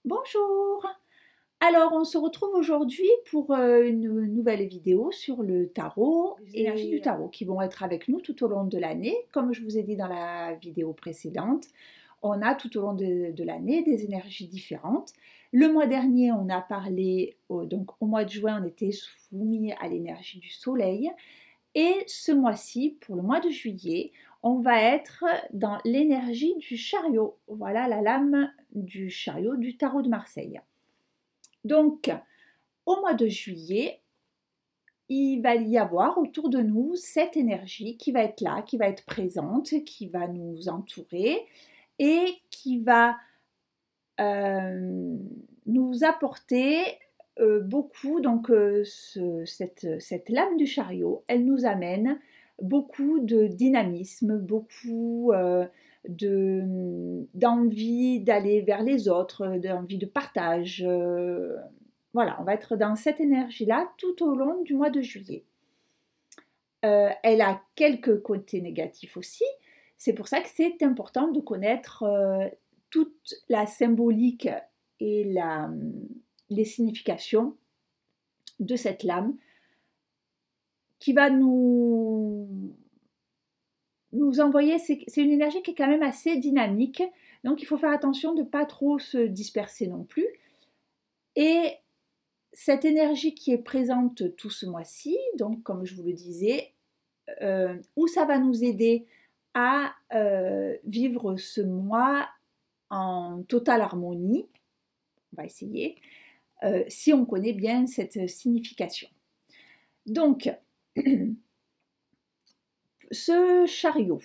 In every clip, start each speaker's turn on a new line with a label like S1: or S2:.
S1: Bonjour! Alors, on se retrouve aujourd'hui pour une nouvelle vidéo sur le tarot, les énergies du tarot qui vont être avec nous tout au long de l'année. Comme je vous ai dit dans la vidéo précédente, on a tout au long de l'année des énergies différentes. Le mois dernier, on a parlé, donc au mois de juin, on était soumis à l'énergie du soleil. Et ce mois-ci, pour le mois de juillet, on va être dans l'énergie du chariot. Voilà la lame du chariot du tarot de Marseille. Donc, au mois de juillet, il va y avoir autour de nous cette énergie qui va être là, qui va être présente, qui va nous entourer et qui va nous apporter beaucoup. Donc, cette lame du chariot, elle nous amène beaucoup de dynamisme, beaucoup d'envie d'aller vers les autres, d'envie de partage. Voilà, on va être dans cette énergie-là tout au long du mois de juillet. Elle a quelques côtés négatifs aussi. C'est pour ça que c'est important de connaître toute la symbolique et les significations de cette lame qui va nous envoyer. C'est une énergie qui est quand même assez dynamique, donc il faut faire attention de ne pas trop se disperser non plus. Et cette énergie qui est présente tout ce mois-ci, donc comme je vous le disais, où ça va nous aider à vivre ce mois en totale harmonie, on va essayer, si on connaît bien cette signification. Donc, ce chariot,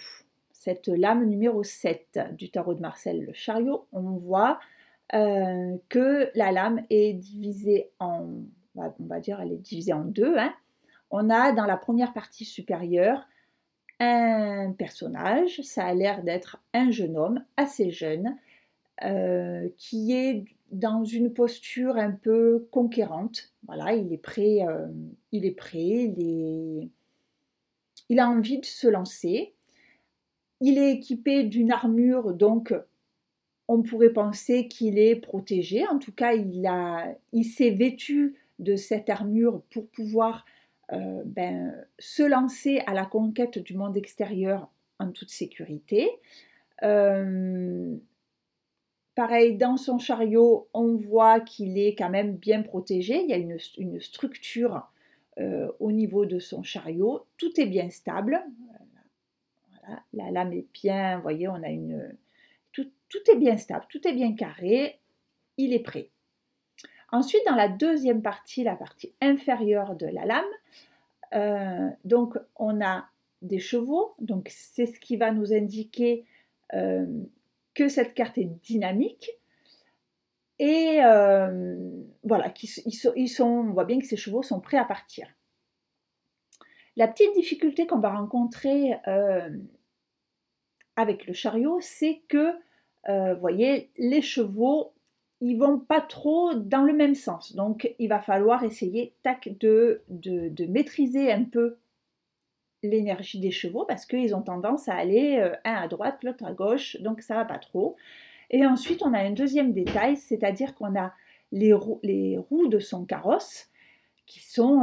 S1: cette lame numéro 7 du tarot de Marseille, le chariot, on voit que la lame est divisée en, on va dire, elle est divisée en deux. Hein. On a dans la première partie supérieure un personnage, ça a l'air d'être un jeune homme assez jeune, qui est dans une posture un peu conquérante. Voilà, il est prêt, il a envie de se lancer. Il est équipé d'une armure, donc on pourrait penser qu'il est protégé. En tout cas, il s'est vêtu de cette armure pour pouvoir se lancer à la conquête du monde extérieur en toute sécurité. Pareil, dans son chariot, on voit qu'il est quand même bien protégé. Il y a une structure au niveau de son chariot. Tout est bien stable. Voilà, la lame est bien, vous voyez, on a tout est bien stable, tout est bien carré. Il est prêt. Ensuite, dans la deuxième partie, la partie inférieure de la lame, donc on a des chevaux. Donc c'est ce qui va nous indiquer que cette carte est dynamique. Et voilà, on voit bien que ces chevaux sont prêts à partir. La petite difficulté qu'on va rencontrer avec le chariot, c'est que, vous voyez, les chevaux, ils vont pas trop dans le même sens. Donc, il va falloir essayer de maîtriser un peu l'énergie des chevaux parce qu'ils ont tendance à aller un à droite, l'autre à gauche, donc ça va pas trop. Et ensuite, on a un deuxième détail, c'est-à-dire qu'on a les roues de son carrosse qui sont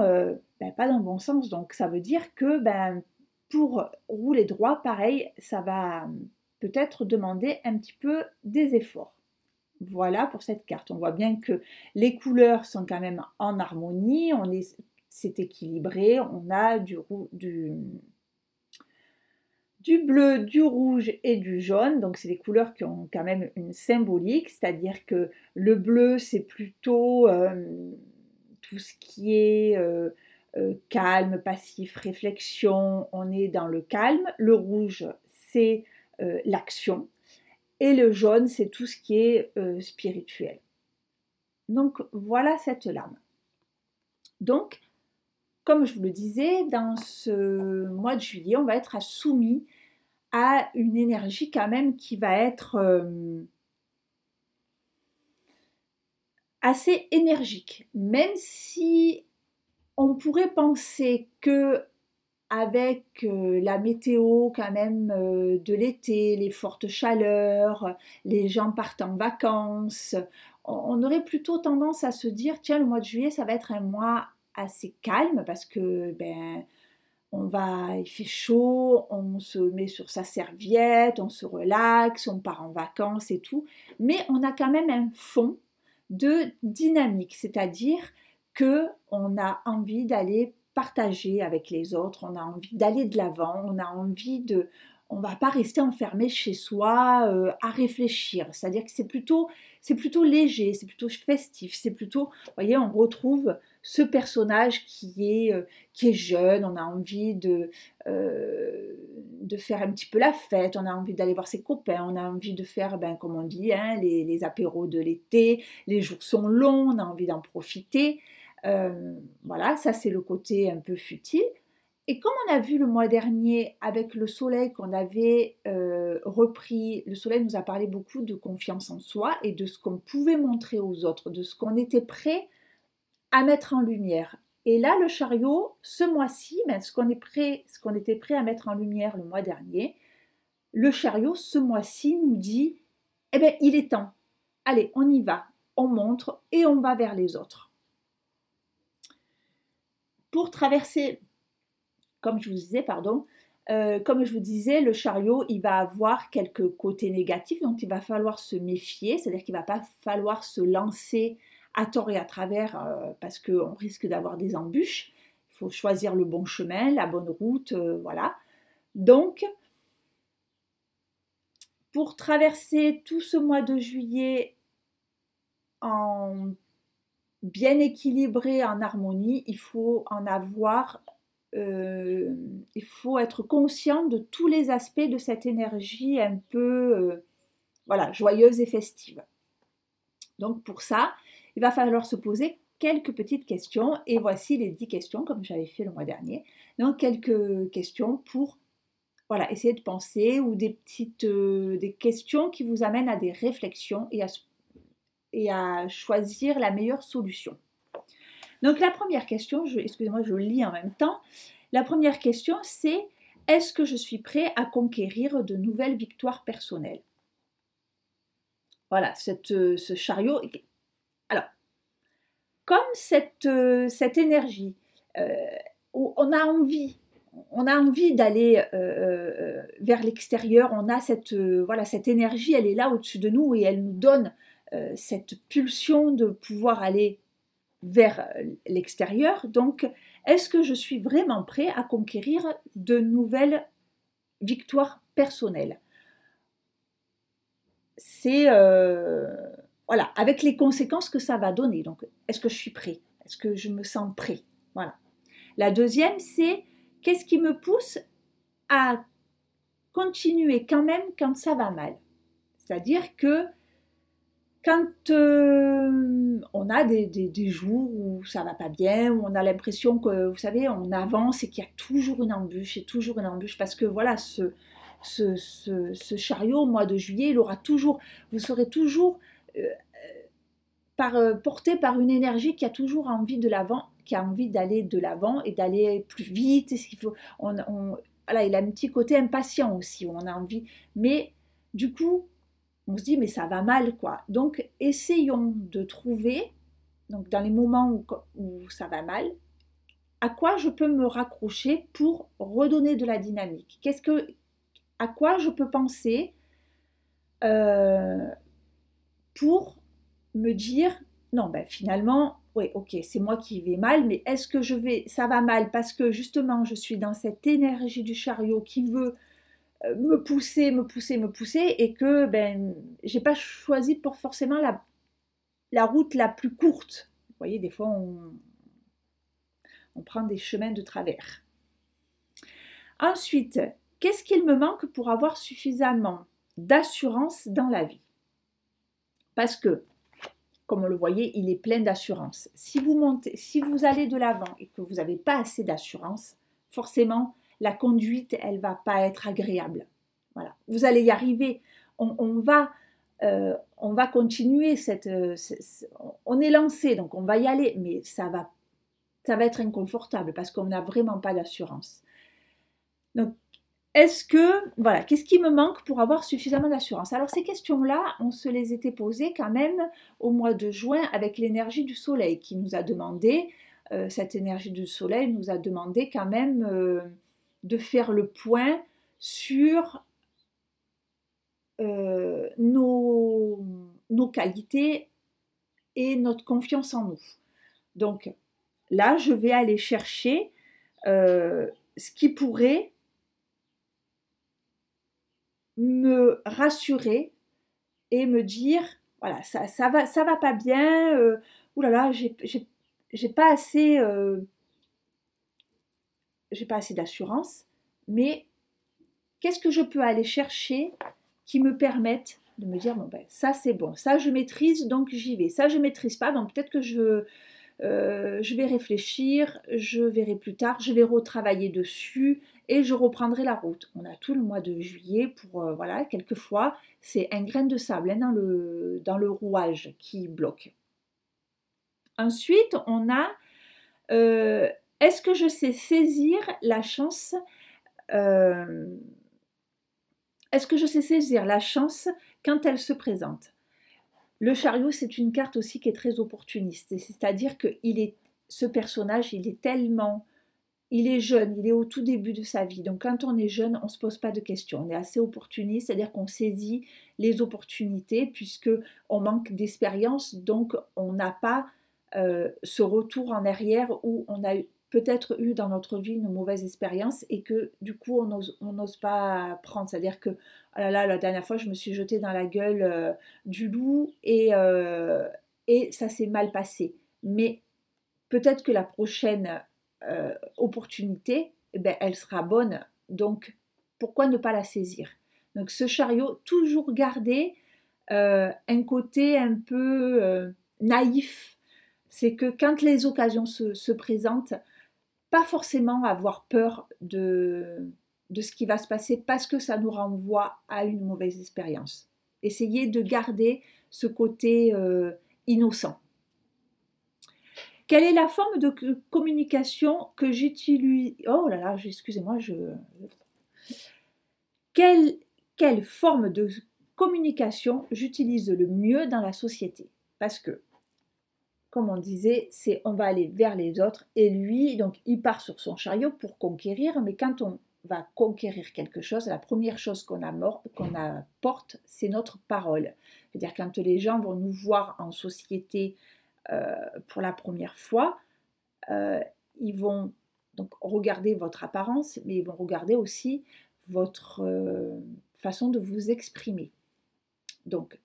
S1: pas dans le bon sens. Donc, ça veut dire que pour rouler droit, pareil, ça va peut-être demander un petit peu des efforts. Voilà pour cette carte. On voit bien que les couleurs sont quand même en harmonie, c'est équilibré, on a du bleu, du rouge et du jaune, donc c'est des couleurs qui ont quand même une symbolique, c'est-à-dire que le bleu c'est plutôt tout ce qui est calme, passif, réflexion, on est dans le calme, le rouge c'est l'action, et le jaune c'est tout ce qui est spirituel. Donc voilà cette lame. Donc, comme je vous le disais, dans ce mois de juillet, on va être soumis à une énergie quand même qui va être assez énergique. Même si on pourrait penser que avec la météo quand même de l'été, les fortes chaleurs, les gens partent en vacances, on aurait plutôt tendance à se dire, tiens, le mois de juillet, ça va être un mois assez calme parce que ben, il fait chaud, on se met sur sa serviette, on se relaxe, on part en vacances et tout, mais on a quand même un fond de dynamique, c'est-à-dire que on a envie d'aller partager avec les autres, on a envie d'aller de l'avant, on va pas rester enfermé chez soi à réfléchir. C'est-à-dire que c'est plutôt léger, c'est plutôt festif, c'est plutôt, vous voyez, on retrouve ce personnage qui est jeune, on a envie de faire un petit peu la fête, on a envie d'aller voir ses copains, on a envie de faire, ben, comme on dit, hein, les apéros de l'été, les jours sont longs, on a envie d'en profiter. Voilà, ça c'est le côté un peu futile. Et comme on a vu le mois dernier avec le soleil qu'on avait repris, le soleil nous a parlé beaucoup de confiance en soi et de ce qu'on pouvait montrer aux autres, de ce qu'on était prêt à mettre en lumière. Et là, le chariot, ce mois-ci, ben, ce qu'on était prêt à mettre en lumière le mois dernier, le chariot, ce mois-ci, nous dit, eh bien, il est temps. Allez, on y va, on montre et on va vers les autres. Pour traverser, comme je vous disais, le chariot, il va avoir quelques côtés négatifs, donc il va falloir se méfier, c'est-à-dire qu'il ne va pas falloir se lancer à tort et à travers parce qu'on risque d'avoir des embûches. Il faut choisir le bon chemin, la bonne route, voilà. Donc, pour traverser tout ce mois de juillet en bien équilibré, en harmonie, il faut être conscient de tous les aspects de cette énergie un peu voilà, joyeuse et festive. Donc pour ça, il va falloir se poser quelques petites questions et voici les 10 questions comme j'avais fait le mois dernier. Donc quelques questions pour voilà, essayer de penser ou des questions qui vous amènent à des réflexions et à choisir la meilleure solution. Donc la première question, excusez-moi, je lis en même temps. La première question, c'est est-ce que je suis prêt à conquérir de nouvelles victoires personnelles? Voilà, ce chariot. Alors, comme cette énergie, on a envie d'aller vers l'extérieur, on a cette énergie, elle est là au-dessus de nous et elle nous donne cette pulsion de pouvoir aller vers l'extérieur. Donc, est-ce que je suis vraiment prêt à conquérir de nouvelles victoires personnelles? C'est voilà, avec les conséquences que ça va donner. Donc, est-ce que je suis prêt? Est-ce que je me sens prêt? Voilà. La deuxième, c'est qu'est-ce qui me pousse à continuer quand même quand ça va mal? C'est-à-dire que quand on a des jours où ça va pas bien, où on a l'impression que, vous savez, on avance et qu'il y a toujours une embûche et toujours une embûche, parce que voilà, ce chariot au mois de juillet, vous serez toujours porté par une énergie qui a toujours envie de l'avant, qui a envie d'aller de l'avant et d'aller plus vite. Voilà, il a un petit côté impatient aussi, où on a envie, mais du coup, on se dit mais ça va mal quoi. Donc essayons de trouver, donc dans les moments où ça va mal, à quoi je peux me raccrocher pour redonner de la dynamique. À quoi je peux penser pour me dire non ben finalement oui ok c'est moi qui vais mal, mais est-ce que ça va mal parce que justement je suis dans cette énergie du chariot qui veut me pousser et que ben j'ai pas choisi pour forcément la route la plus courte. Vous voyez, des fois on prend des chemins de travers. Ensuite, qu'est-ce qu'il me manque pour avoir suffisamment d'assurance dans la vie? Parce que, comme on le voyait, il est plein d'assurance. Si vous allez de l'avant et que vous n'avez pas assez d'assurance, forcément, la conduite, elle va pas être agréable. Voilà. Vous allez y arriver. On va continuer. On est lancé, donc on va y aller, mais ça va être inconfortable parce qu'on n'a vraiment pas d'assurance. Donc, voilà, qu'est-ce qui me manque pour avoir suffisamment d'assurance? Alors, ces questions-là, on se les était posées quand même au mois de juin avec l'énergie du soleil qui nous a demandé, cette énergie du soleil nous a demandé quand même de faire le point sur nos qualités et notre confiance en nous. Donc là, je vais aller chercher ce qui pourrait me rassurer et me dire, voilà, ça va pas bien, oulala, j'ai pas assez, j'ai pas assez d'assurance, mais qu'est-ce que je peux aller chercher qui me permette de me dire, bon ben ça c'est bon, ça je maîtrise donc j'y vais, ça je maîtrise pas, donc peut-être que je vais réfléchir, je verrai plus tard, je vais retravailler dessus et je reprendrai la route. On a tout le mois de juillet pour, voilà, quelquefois, c'est un grain de sable hein, dans le rouage qui bloque. Ensuite, on a, est-ce que je sais saisir la chance est-ce que je sais saisir la chance quand elle se présente? Le chariot, c'est une carte aussi qui est très opportuniste. C'est-à-dire que ce personnage, il est jeune, il est au tout début de sa vie. Donc quand on est jeune, on ne se pose pas de questions. On est assez opportuniste, c'est-à-dire qu'on saisit les opportunités puisque on manque d'expérience. Donc on n'a pas ce retour en arrière où on a peut-être eu dans notre vie une mauvaise expérience et que du coup on n'ose pas prendre. C'est-à-dire que oh là là, la dernière fois je me suis jetée dans la gueule du loup et ça s'est mal passé. Mais peut-être que la prochaine opportunité, eh ben, elle sera bonne. Donc pourquoi ne pas la saisir? Donc ce chariot, toujours garder un côté un peu naïf. C'est que quand les occasions se présentent, pas forcément avoir peur de ce qui va se passer parce que ça nous renvoie à une mauvaise expérience. Essayez de garder ce côté innocent. Quelle est la forme de communication que j'utilise? Oh là là, excusez-moi, quelle forme de communication j'utilise le mieux dans la société? Parce que comme on disait, on va aller vers les autres et lui, donc il part sur son chariot pour conquérir, mais quand on va conquérir quelque chose, la première chose qu'on apporte, c'est notre parole. C'est-à-dire quand les gens vont nous voir en société pour la première fois, ils vont donc regarder votre apparence, mais ils vont regarder aussi votre façon de vous exprimer. Donc,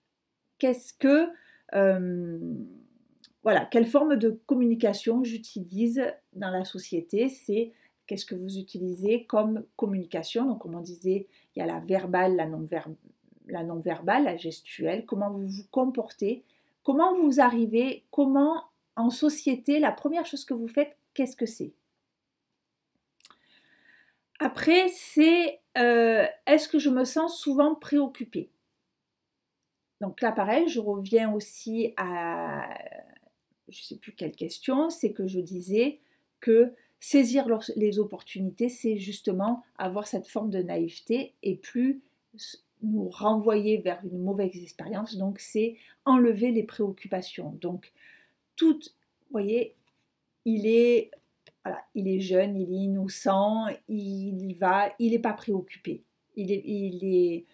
S1: voilà, quelle forme de communication j'utilise dans la société? C'est qu'est-ce que vous utilisez comme communication? Donc, comme on disait, il y a la verbale, la non-verbale, la gestuelle. Comment vous vous comportez? Comment vous arrivez? Comment, en société, la première chose que vous faites, qu'est-ce que c'est? Après, c'est est-ce que je me sens souvent préoccupée? Donc là, pareil, je reviens aussi à je ne sais plus quelle question, c'est que je disais que saisir les opportunités, c'est justement avoir cette forme de naïveté et plus nous renvoyer vers une mauvaise expérience. Donc, c'est enlever les préoccupations. Donc, vous voyez, voilà, il est jeune, il est innocent, il y va, il n'est pas préoccupé. Il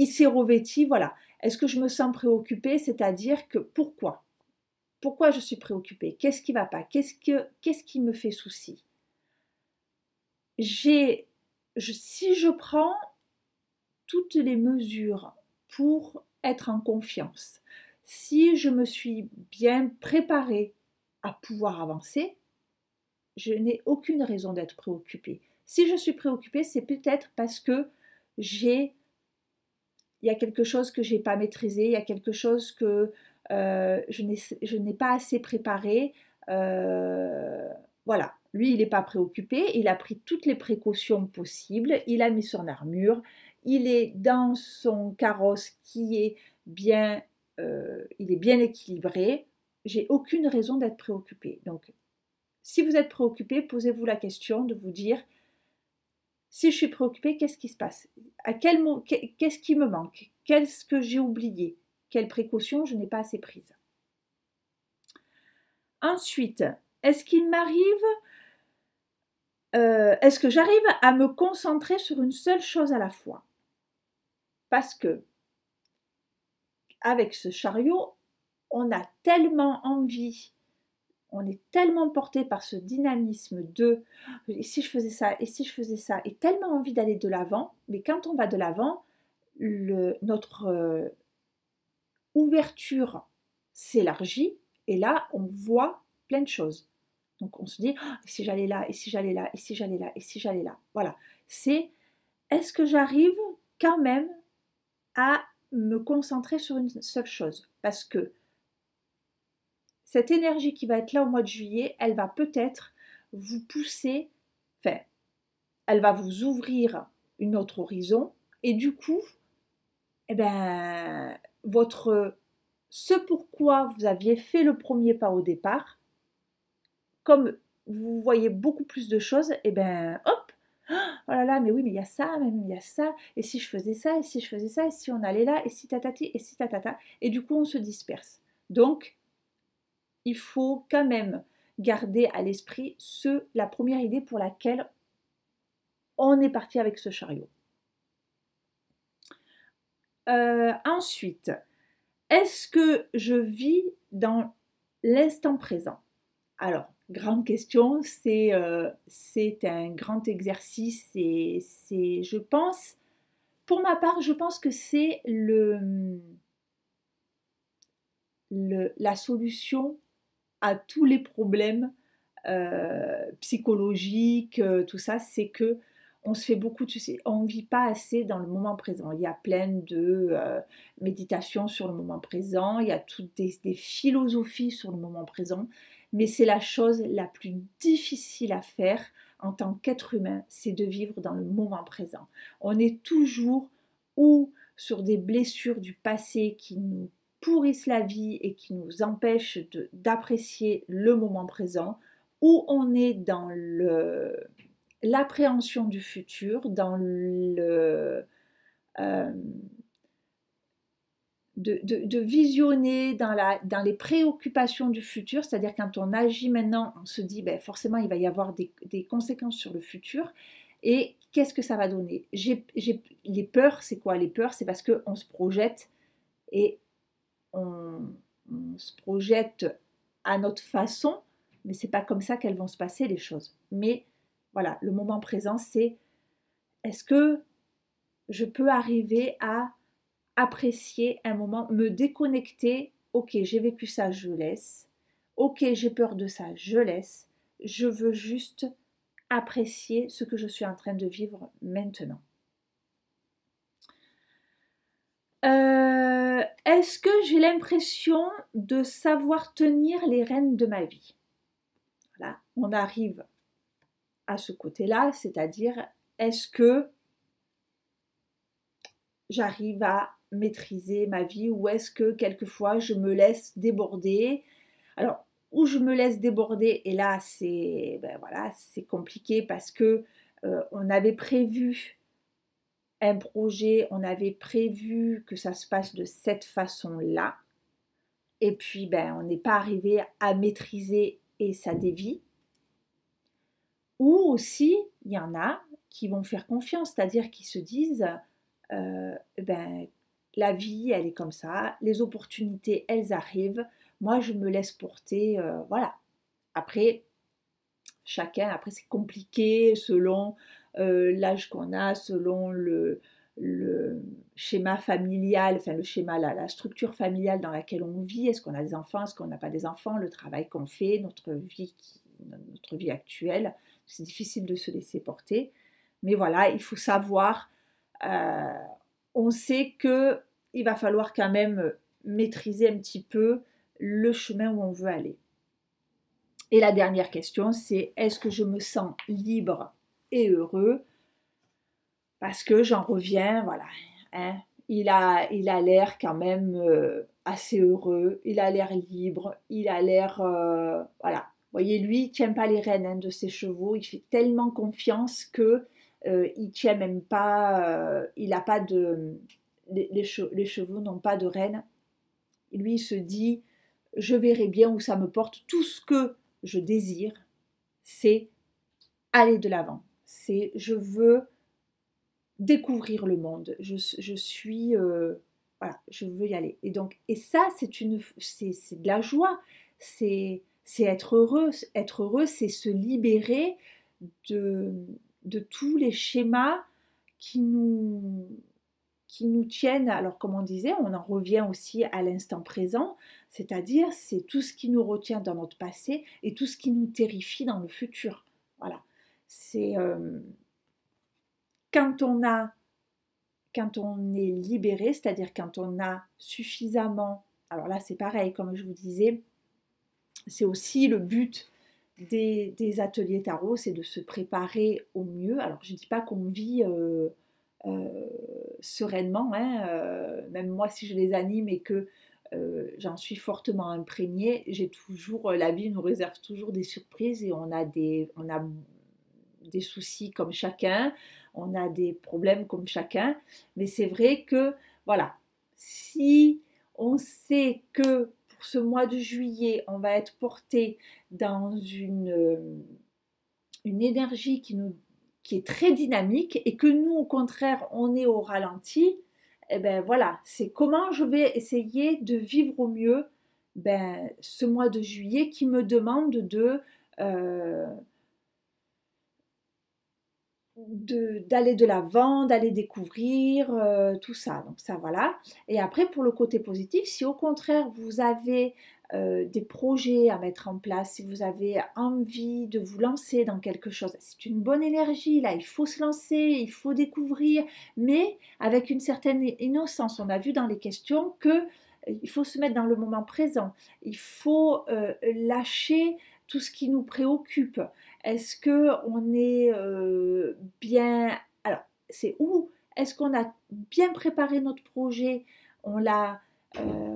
S1: s'est revêti, voilà. Est-ce que je me sens préoccupée? C'est-à-dire que pourquoi je suis préoccupée? Qu'est-ce qui ne va pas? Qu'est-ce qui me fait souci? Si je prends toutes les mesures pour être en confiance, si je me suis bien préparée à pouvoir avancer, je n'ai aucune raison d'être préoccupée. Si je suis préoccupée, c'est peut-être parce que il y a quelque chose que je n'ai pas maîtrisé, il y a quelque chose que je n'ai pas assez préparé. Voilà, lui, il n'est pas préoccupé, il a pris toutes les précautions possibles, il a mis son armure, il est dans son carrosse qui est bien, il est bien équilibré. J'ai aucune raison d'être préoccupée. Donc, si vous êtes préoccupé, posez-vous la question de vous dire, Si je suis préoccupée, qu'est-ce qui se passe? Qu'est-ce qui me manque? Qu'est-ce que j'ai oublié? Quelles précautions je n'ai pas assez prises? Ensuite, est-ce qu'il m'arrive, est-ce que j'arrive à me concentrer sur une seule chose à la fois? Parce que avec ce chariot, on a tellement envie, on est tellement porté par ce dynamisme de et si je faisais ça, et si je faisais ça, et tellement envie d'aller de l'avant, mais quand on va de l'avant, notre ouverture s'élargit et là on voit plein de choses. Donc on se dit oh, et si j'allais là, et si j'allais là, et si j'allais là, et si j'allais là. Voilà. C'est est-ce que j'arrive quand même à me concentrer sur une seule chose? Parce que cette énergie qui va être là au mois de juillet, elle va peut-être vous pousser, enfin, elle va vous ouvrir une autre horizon et du coup, eh ben, ce pourquoi vous aviez fait le premier pas au départ, comme vous voyez beaucoup plus de choses, et ben hop, oh là là, mais oui, mais il y a ça, même il y a ça, et si je faisais ça, et si je faisais ça, et si on allait là, et si tatati, et si tatata, et du coup on se disperse. Donc, il faut quand même garder à l'esprit la première idée pour laquelle on est parti avec ce chariot. Ensuite, est-ce que je vis dans l'instant présent? Alors, grande question, c'est un grand exercice et je pense, pour ma part, je pense que c'est la solution à tous les problèmes psychologiques, tout ça, c'est que on se fait beaucoup, tu sais, on ne vit pas assez dans le moment présent. Il y a plein de méditations sur le moment présent, il y a toutes des philosophies sur le moment présent, mais c'est la chose la plus difficile à faire en tant qu'être humain, c'est de vivre dans le moment présent. On est toujours ou sur des blessures du passé qui nous pourrissent la vie et qui nous empêchent d'apprécier le moment présent, ou on est dans l'appréhension du futur, dans euh, de visionner dans les préoccupations du futur, c'est-à-dire quand on agit maintenant, on se dit ben, forcément il va y avoir des conséquences sur le futur, et qu'est-ce que ça va donner? Les peurs, c'est quoi? Les peurs, c'est parce qu'on se projette, et on se projette à notre façon, mais c'est pas comme ça qu'elles vont se passer les choses. Mais voilà, le moment présent, c'est est-ce que je peux arriver à apprécier un moment, me déconnecter, ok, j'ai vécu ça, je laisse, ok, j'ai peur de ça, je laisse, je veux juste apprécier ce que je suis en train de vivre maintenant. Est-ce que j'ai l'impression de savoir tenir les rênes de ma vie? Voilà, on arrive à ce côté-là, c'est-à-dire est-ce que j'arrive à maîtriser ma vie ou est-ce que quelquefois je me laisse déborder? Alors, où je me laisse déborder, et là c'est ben voilà, c'est compliqué parce que on avait prévu un projet, on avait prévu que ça se passe de cette façon-là, et puis ben on n'est pas arrivé à maîtriser et ça dévie. Ou aussi, il y en a qui vont faire confiance, c'est-à-dire qui se disent ben, la vie, elle est comme ça, les opportunités, elles arrivent, moi, je me laisse porter, voilà. Après, chacun, après, c'est compliqué selon l'âge qu'on a, selon le schéma familial, enfin le schéma, la structure familiale dans laquelle on vit, est-ce qu'on a des enfants, est-ce qu'on n'a pas des enfants, le travail qu'on fait, notre vie actuelle, c'est difficile de se laisser porter. Mais voilà, il faut savoir, on sait qu'il va falloir quand même maîtriser un petit peu le chemin où on veut aller. Et la dernière question, c'est est-ce que je me sens libre et heureux? Parce que j'en reviens, voilà, hein, il a l'air quand même assez heureux, il a l'air libre, il a l'air, voilà. Vous voyez, lui, il ne tient pas les rênes de ses chevaux, il fait tellement confiance que il tient même pas, il n'a pas de, les chevaux n'ont pas de rênes. Lui, il se dit, je verrai bien où ça me porte. Tout ce que je désire, c'est aller de l'avant. C'est, je veux découvrir le monde. Je suis, voilà, je veux y aller. Et donc, et ça, c'est de la joie. C'est être heureux. Être heureux, c'est se libérer de, de tous les schémas qui nous, qui nous tiennent, alors comme on disait, on en revient aussi à l'instant présent, c'est-à-dire c'est tout ce qui nous retient dans notre passé et tout ce qui nous terrifie dans le futur. Voilà. C'est quand on a, quand on est libéré, c'est-à-dire quand on a suffisamment, alors là c'est pareil, comme je vous disais, c'est aussi le but des ateliers tarot, c'est de se préparer au mieux. Alors je ne dis pas qu'on vit sereinement, hein, même moi si je les anime et que j'en suis fortement imprégnée, j'ai toujours, la vie nous réserve toujours des surprises et on a des soucis comme chacun, on a des problèmes comme chacun, mais c'est vrai que voilà, si on sait que pour ce mois de juillet, on va être porté dans une énergie qui est très dynamique et que nous, au contraire, on est au ralenti, et ben voilà, c'est comment je vais essayer de vivre au mieux ce mois de juillet qui me demande euh, d'aller de l'avant, d'aller découvrir tout ça. Donc ça, voilà. Et après, pour le côté positif, si au contraire, vous avez des projets à mettre en place, si vous avez envie de vous lancer dans quelque chose, c'est une bonne énergie, là, il faut se lancer, il faut découvrir, mais avec une certaine innocence. On a vu dans les questions que il faut se mettre dans le moment présent, il faut lâcher tout ce qui nous préoccupe. Est-ce qu'on est bien... Alors, c'est où? Est-ce qu'on a bien préparé notre projet? On l'a,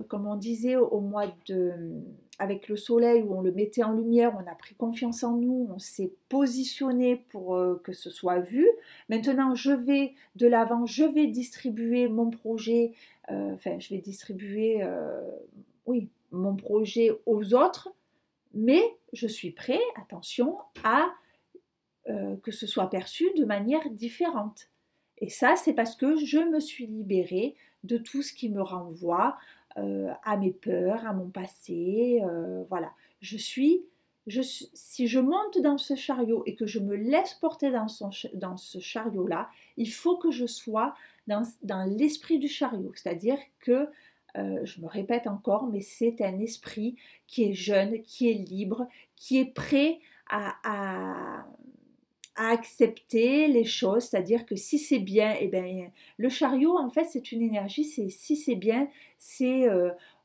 S1: comme on disait, au mois de... avec le soleil, où on le mettait en lumière, on a pris confiance en nous, on s'est positionné pour que ce soit vu. Maintenant, je vais de l'avant, je vais distribuer mon projet, enfin, je vais distribuer, oui, mon projet aux autres, mais je suis prêt, attention, à que ce soit perçu de manière différente. Et ça, c'est parce que je me suis libérée de tout ce qui me renvoie à mes peurs, à mon passé. Voilà. Si je monte dans ce chariot et que je me laisse porter dans ce chariot-là, il faut que je sois dans l'esprit du chariot. C'est-à-dire que, je me répète encore, mais c'est un esprit qui est jeune, qui est libre, qui est prêt à accepter les choses, c'est-à-dire que si c'est bien, et bien, le chariot, en fait, c'est une énergie, c'est si c'est bien, c'est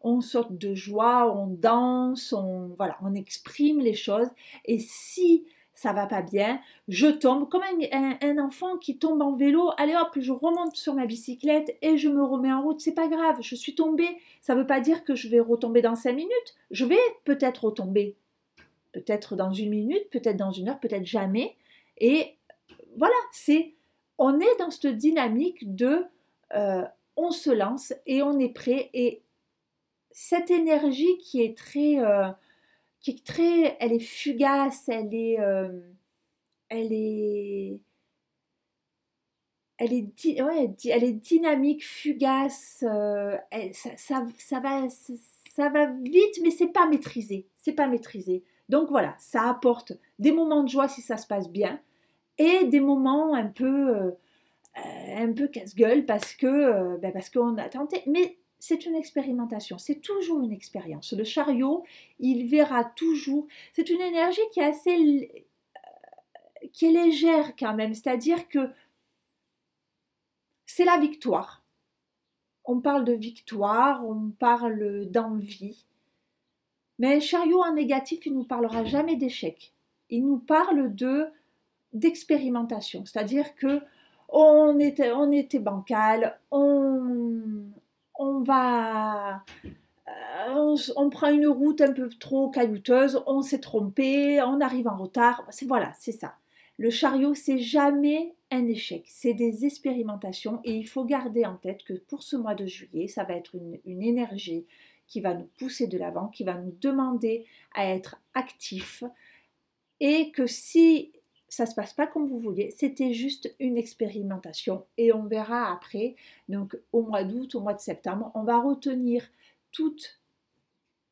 S1: on saute de joie, on danse, voilà, on exprime les choses, et si ça va pas bien, je tombe comme un enfant qui tombe en vélo, allez hop, je remonte sur ma bicyclette et je me remets en route, c'est pas grave, je suis tombée, ça veut pas dire que je vais retomber dans 5 minutes, je vais peut-être retomber, peut-être dans 1 minute, peut-être dans 1 heure, peut-être jamais, et voilà, on est dans cette dynamique de on se lance et on est prêt. Et cette énergie elle est fugace, elle est, ouais, elle est dynamique, fugace. Ça va vite, mais c'est pas maîtrisé. C'est pas maîtrisé. Donc voilà, ça apporte des moments de joie si ça se passe bien et des moments un peu casse-gueule parce qu'on a tenté. Mais c'est une expérimentation, c'est toujours une expérience. Le chariot, il verra toujours. C'est une énergie qui est légère quand même, c'est-à-dire que c'est la victoire. On parle de victoire, on parle d'envie. Mais un chariot en négatif, il ne nous parlera jamais d'échec. Il nous parle d'expérimentation, c'est-à-dire que on était bancal, on va, on prend une route un peu trop caillouteuse, on s'est trompé, on arrive en retard, voilà, c'est ça. Le chariot, c'est jamais un échec, c'est des expérimentations et il faut garder en tête que pour ce mois de juillet, ça va être une énergie qui va nous pousser de l'avant, qui va nous demander à être actifs et que si ça se passe pas comme vous vouliez, c'était juste une expérimentation et on verra après, donc au mois d'août, au mois de septembre, on va retenir toutes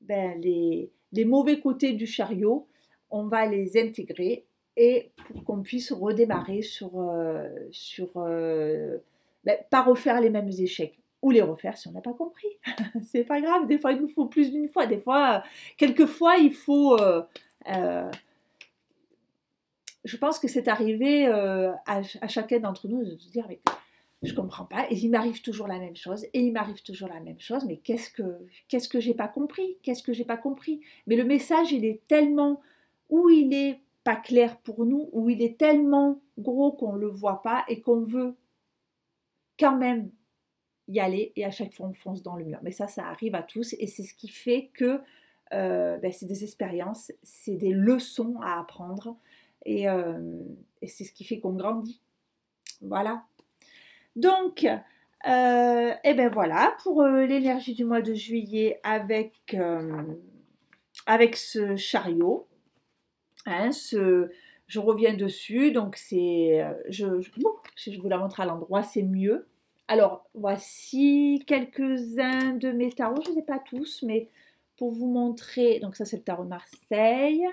S1: les mauvais côtés du chariot, on va les intégrer et pour qu'on puisse redémarrer pas refaire les mêmes échecs ou les refaire si on n'a pas compris. C'est pas grave, des fois il nous faut plus d'une fois, des fois, quelquefois il faut... je pense que c'est arrivé à chacun d'entre nous de se dire mais je comprends pas et il m'arrive toujours la même chose et il m'arrive toujours la même chose mais qu'est-ce que j'ai pas compris, qu'est-ce que j'ai pas compris, mais le message il est tellement ou il est pas clair pour nous ou il est tellement gros qu'on le voit pas et qu'on veut quand même y aller et à chaque fois on fonce dans le mur, mais ça arrive à tous et c'est ce qui fait que c'est des expériences, c'est des leçons à apprendre et c'est ce qui fait qu'on grandit. Voilà. Donc, et ben voilà pour l'énergie du mois de juillet avec ce chariot. Hein, je reviens dessus, donc c'est, je vous la montre à l'endroit, c'est mieux. Alors, voici quelques-uns de mes tarots, je ne les ai pas tous, mais pour vous montrer, donc ça c'est le tarot de Marseille.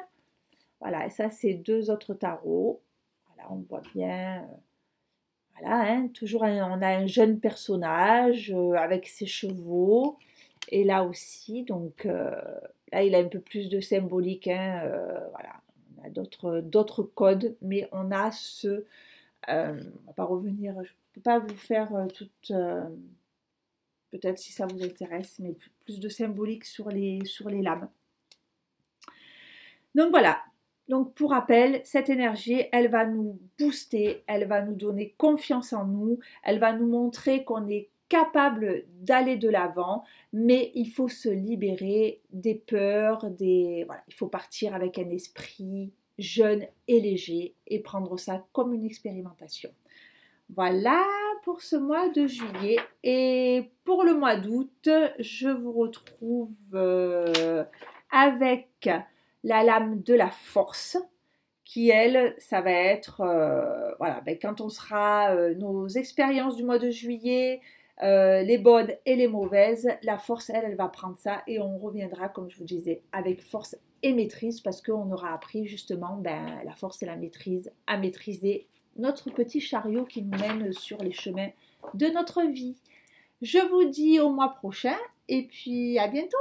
S1: Voilà, et ça c'est deux autres tarots. Voilà, on voit bien. Voilà, hein, toujours on a un jeune personnage avec ses chevaux. Et là aussi, donc là il a un peu plus de symbolique. Hein, voilà, on a d'autres codes, mais on a ce. On va pas revenir, je ne peux pas vous faire toute. Peut-être si ça vous intéresse, mais plus de symbolique sur les lames. Donc voilà. Donc pour rappel, cette énergie, elle va nous booster, elle va nous donner confiance en nous, elle va nous montrer qu'on est capable d'aller de l'avant, mais il faut se libérer des peurs, voilà, il faut partir avec un esprit jeune et léger et prendre ça comme une expérimentation. Voilà pour ce mois de juillet et pour le mois d'août, je vous retrouve avec la lame de la force qui elle, ça va être voilà, quand on sera nos expériences du mois de juillet, les bonnes et les mauvaises, la force elle va prendre ça et on reviendra comme je vous disais avec force et maîtrise parce qu'on aura appris justement la force et la maîtrise à maîtriser notre petit chariot qui nous mène sur les chemins de notre vie. Je vous dis au mois prochain et puis à bientôt.